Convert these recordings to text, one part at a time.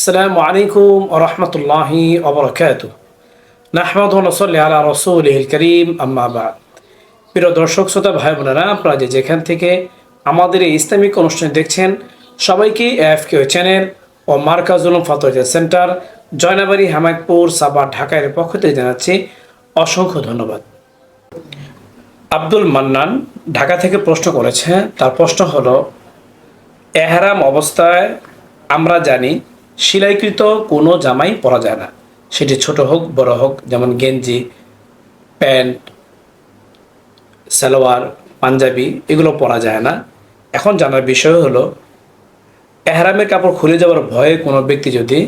আসসালামু আলাইকুম ওয়া রাহমাতুল্লাহি ওয়া বারাকাতুহু। নাহমাদুহু ওয়া নুসাল্লি আলা রাসূলিহিল কারীম, আম্মা বা'দ। প্রিয় দর্শক শ্রোতা ভাই বোনেরা, আপনারা যেখান থেকে আমাদের এই ইসলামিক অনুষ্ঠান দেখছেন, সবাইকে এএফকে চ্যানেল ও মার্কাজুল ফাতোয়া সেন্টার, জয়নাবাড়ি, হামায়তপুর, সাভার, ঢাকার পক্ষ থেকে জানাচ্ছি অসংখ্য ধন্যবাদ। আব্দুল মান্নান ঢাকা থেকে প্রশ্ন করেছে। তার প্রশ্ন হলো, এহরাম অবস্থায় আমরা জানি সেলাইকৃত কোনো জামাই পরা যায় না, সেটি ছোট হোক বড় হোক, যেমন গেঞ্জি, প্যান্ট, সালোয়ার, পাঞ্জাবি, এগুলো পরা যায় না। এখন জানার বিষয় হলো, এহরামের কাপড় খুলে যাওয়ার ভয়ে কোনো ব্যক্তি যদি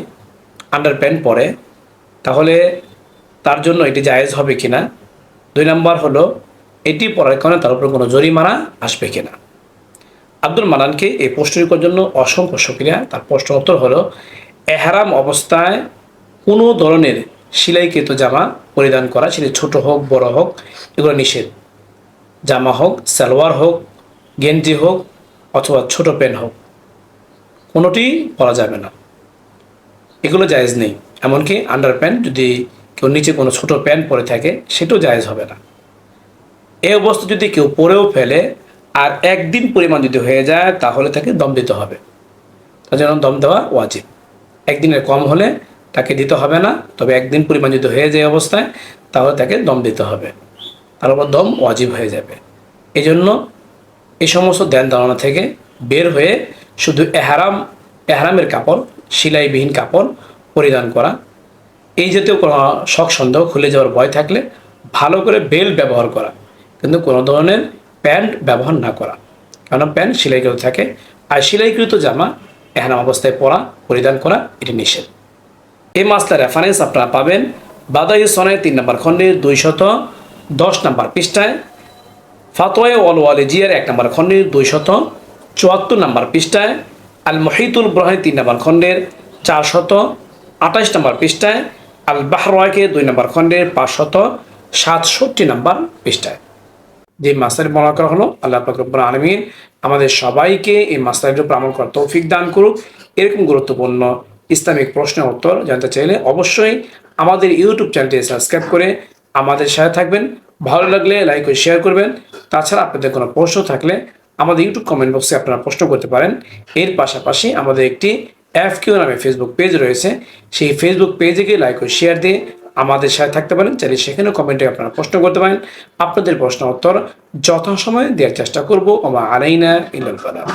আন্ডার প্যান্ট পরে, তাহলে তার জন্য এটি জায়েজ হবে কিনা। 2 নম্বর হলো, এটি পরার কারণে তার উপর কোনো জরিমানা আসবে কিনা। আব্দুল মান্নানকে এই প্রশ্নটির জন্য অসংখ্য শুকরিয়া। তার প্রশ্ন উত্তর হলো, এহরাম অবস্থায় কোনো ধরনের সেলাইকৃত জামা পরিধান করা, সেটি ছোট হোক বড় হোক, এগুলো নিষেধ। জামা হোক, সালোয়ার হোক, গেঞ্জি হোক, অথবা ছোট প্যান্ট হোক, কোনোটি পরা যাবে না, এগুলো জায়েজ নেই। এমনকি আন্ডার প্যান্ট যদি কেউ নিচে কোনো ছোট প্যান্ট পরে থাকে, সেটাও জায়েজ হবে না। এই অবস্থা যদি কেউ পরেও ফেলে আর একদিন পরিমাণ যদি হয়ে যায়, তাহলে তাকে দম দিতে হবে। তার জন্য দম দেওয়া ওয়াজিব। একদিনের কম হলে তাকে দিতে হবে না, তবে একদিন পরিমাণ যদি হয়ে যায় অবস্থায়, তাহলে তাকে দম দিতে হবে, তার উপর দম ওয়াজিব হয়ে যাবে। এই জন্য এই সমস্ত ধ্যান ধারণা থেকে বের হয়ে শুধু এহরামের কাপড়, সেলাইবিহীন কাপড় পরিধান করা। এই জাতীয় কোনো শখ সন্দেহ, খুলে যাওয়ার ভয় থাকলে ভালো করে বেল্ট ব্যবহার করা, কিন্তু কোনো ধরনের প্যান্ট ব্যবহার না করা, কারণ প্যান্ট সেলাইকৃত থাকে। আর সেলাইকৃত জামা এহরাম অবস্থায় পরিধান করা এটি নিষেধ। এই মাসলার রেফারেন্স আপনারা পাবেন বাদায়ুস সনায় 3 নম্বর খণ্ডের 210 নম্বর পৃষ্ঠায়, ফাতোয়ায়ে ওয়াল ওয়ালিজিয়ার 1 নম্বর খণ্ডের 274 নম্বর পৃষ্ঠায়, আল মুহিতুল বুরহান 3 নম্বর খণ্ডের 428 নম্বর পৃষ্ঠায়, আল বাহরাকে 2 নম্বর খণ্ডের 567 নম্বর পৃষ্ঠায় যে মাসলাটি বর্ণনা করা হলো। আল্লাহ পাক রব্বুল আলামিন আমাদের সবাইকে এই মাসলাটির উপর আমল করার তৌফিক দান করুক। এরকম গুরুত্বপূর্ণ ইসলামিক প্রশ্নের উত্তর জানতে চাইলে অবশ্যই আমাদের ইউটিউব চ্যানেলটি সাবস্ক্রাইব করে আমাদের সাথে থাকবেন। ভালো লাগলে লাইক ও শেয়ার করবেন। তাছাড়া আপনাদের কোনো প্রশ্ন থাকলে আমাদের ইউটিউব কমেন্ট বক্সে আপনারা প্রশ্ন করতে পারেন। এর পাশাপাশি আমাদের একটি এফকিউ নামে ফেসবুক পেজ রয়েছে, সেই ফেসবুক পেজে গিয়ে লাইক ও শেয়ার দিয়ে আমাদের সাথে থাকতে পারেন। চাইলে সেখানেও কমেন্টে আপনারা প্রশ্ন করতে পারেন। আপনাদের প্রশ্ন উত্তর যথাসময়ে দেওয়ার চেষ্টা করবো। ওমা আলাইনা ইল্লাল বালাগ।